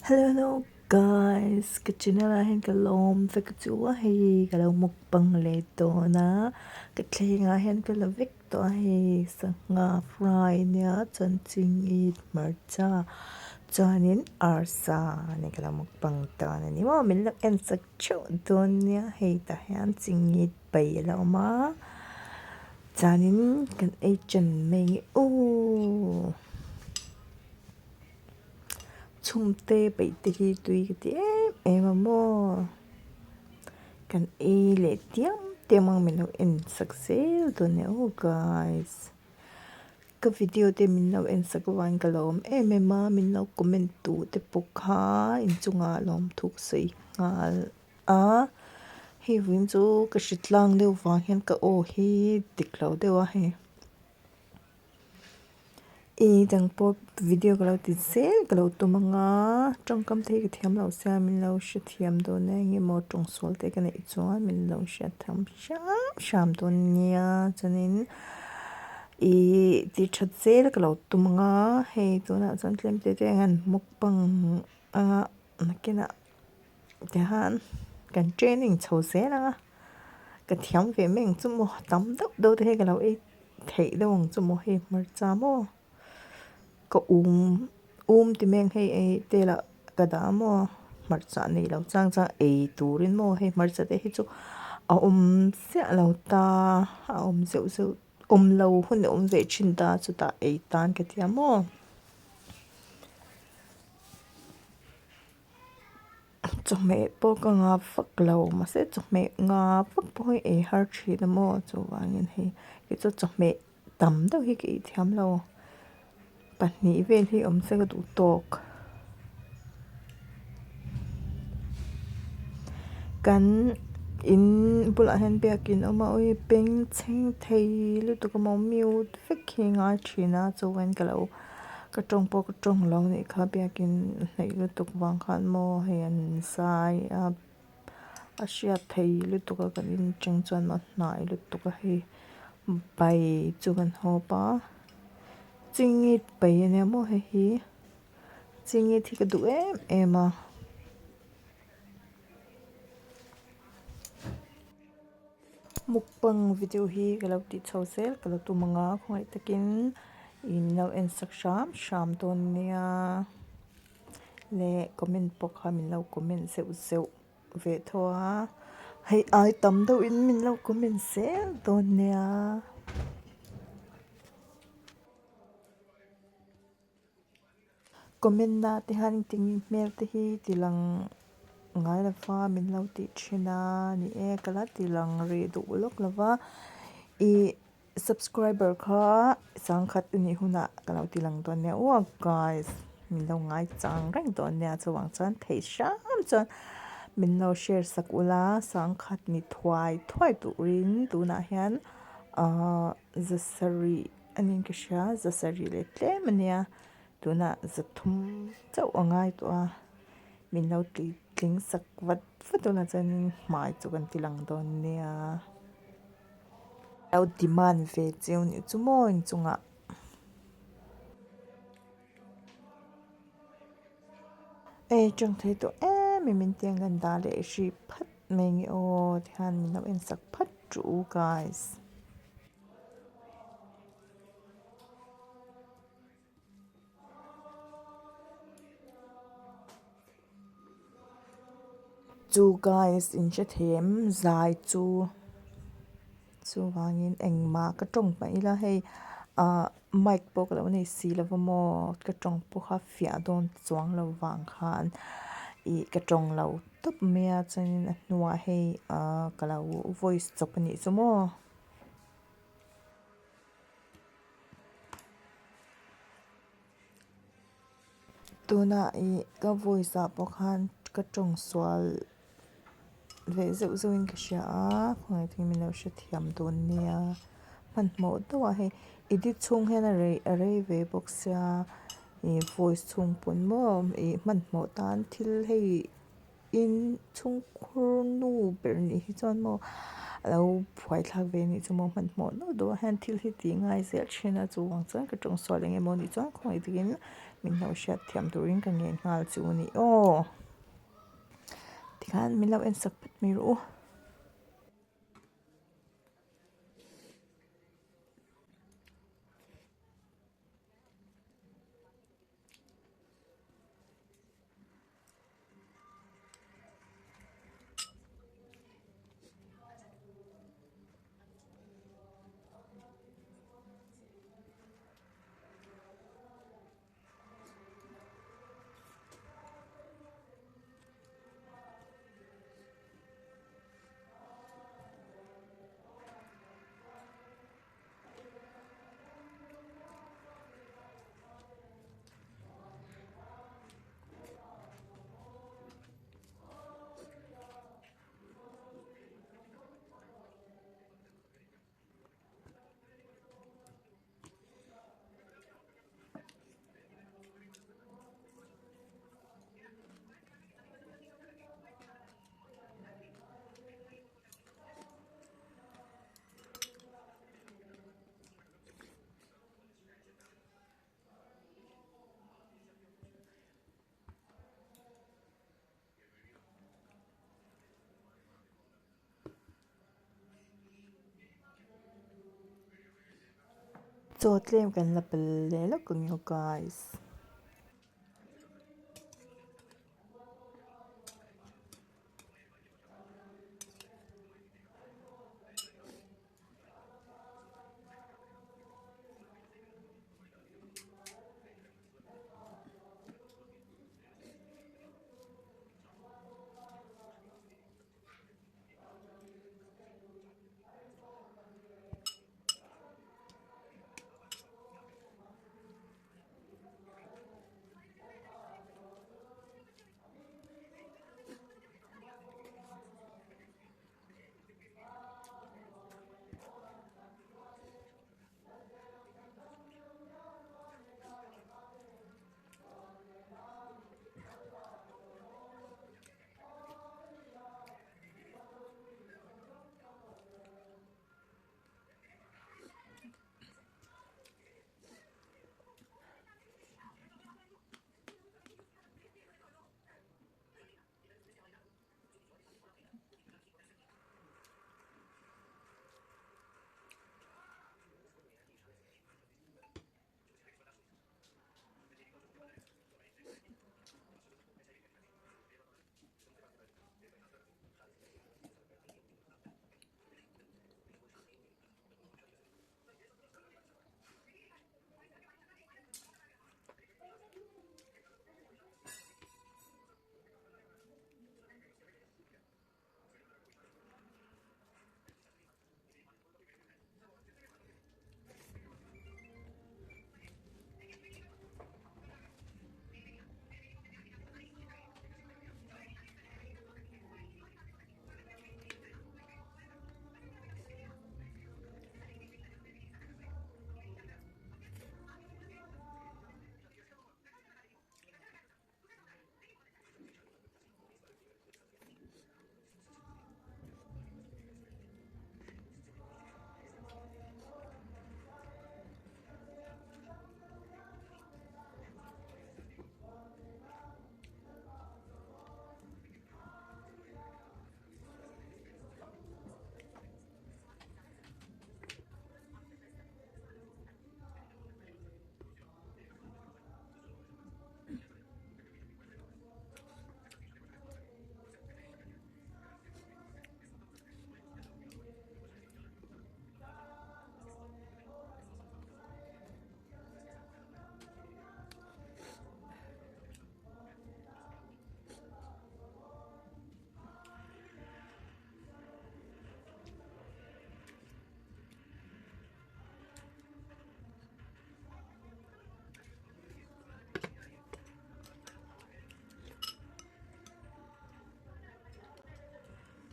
Hello guys, kachinalahin kalom sa kachuahi kalau mukbang leto na katlingahin kalavik to ahi sa nga fry niya chanching it marcha chanin arsa ni kalau mukbang to na ni mo min lak en sak chu don niya hei ta han chingit pai la ma chanin kan ai chan mei u chung tê bị tê hi tùy cái em mà mua cần e lệ tiêm mang mình đâu in success rồi nè guys cái video tê mình đâu in sắc vàng cái lom em mà mình đâu comment tu tê bốc ha in chung à lom thuốc sĩ à à hi vinh chú cái shit lang đều vàng hiện cái ô hi tích lâu đều à hi dang po video kalau ti se kalau tu manga trong kam the ki thiam lo sa min lo she thiam do ne nge mo tong sol te kan I chuan min lo she tham sham do nia chanin ti that se kalau tu manga he tu na chan tlem te te han mukbang a nakina te han kan training chho se na ka thiam ve meng chu mo tam do te kalau e thei dong chu mo he mar cha mo có thì mình hay tê là cái đó mà mặt trận này lâu trang trang turin mà hay mặt trận đấy chứ sẽ lâu ta dịu dịu lâu hơn về chín ta cho ta tan cái gì mà cho mẹ bố có ngã phật lâu mà sẽ cho mẹ ngã phật bố hay har chi đó mà cho vàng hay cái cho mẹ tắm đâu hay cái thiam lâuปัจนี้เวลที่จะกระดูตกกันอินบุหรี่เบียกินเอามาเป็นเชิงไทยหรือตัวก็มามิวฟิกหิงอาชีนะจะเว้นกันแล้วกระจงปกระจงเราเนี่ยค่ะเบียกินในหรือตัววางขันโมเฮียนสายอาชีพไทยหรือตัวก็กันอินจังจวนมาหน่อยหรือตัวก็ให้ไปจูกันหัวป้าchingit pai ne mo hi chingit thi ka du em a mukbang video hi kalau ti chho sel kalau tu manga khoi takin in no en sak sham ton nia le comment pok ha min lo comment seu ve thoa hay ai tam do in min lo comment sel ton nia comment na te han ting mail te hi tilang ngai la fa min lo ti china ni kala tilang re du lok lova subscriber kha sang khat ni huna kala tilang ton ne guys min lo ngai chang rang ton ne chawang chan thei sham chan min lo share sakula sang khat ni thwai tu rin tu na hian zasari anin ka sha zasari le tle mania tuna zathum chau angai to a min lo tling sak wat fatuna chan mai chu kan tilang don nia au demand ve cheu ni chu mo in chunga chung thei to mi min tiang gan da le shi phat mengi o than min lo en sak phat chu guys chu guys in che them zai chu wangin engma ka tong pa ila hei mic pok lo nei si lo mo ka tong pu kha fia don chuang lo wang khan ka tong lo top mea chanin a hnuah hei kalo voice chop ani chu mo tuna ka voice a pok khan ka tong swal ve zeu in ka sha phai thi min lo sha thiam don nia man mo to wa he edit chung hen are ve box ya voice chung pun mo man mo tan thil hei in chung khur nu ber ni hi chon mo lo phai thak ve ni chu mo man mo no do han thil hi ti ngai zel china chu wang chan ka tong swal enge mo ni chang khoi tin min lo shat thiam turin ka nge ngal chu ni o tikhan min lo en sak pat mi ru chotlem kan la pel le lo kun yo guys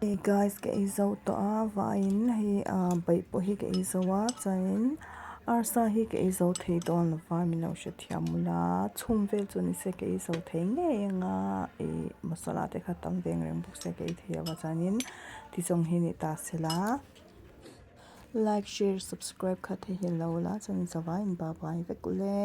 hey guys ke izo to a vain hi bai po hi ke izowa chain arsa hi ke izo thei don va mi lo she thiamula chhum vel chu ni se ke izo thei nge nga e masala te khatam veng reng buk se ke thei wa chanin ti chong hi ni ta sela like share subscribe kha the hi lo la chain zawa in ba bai ve kule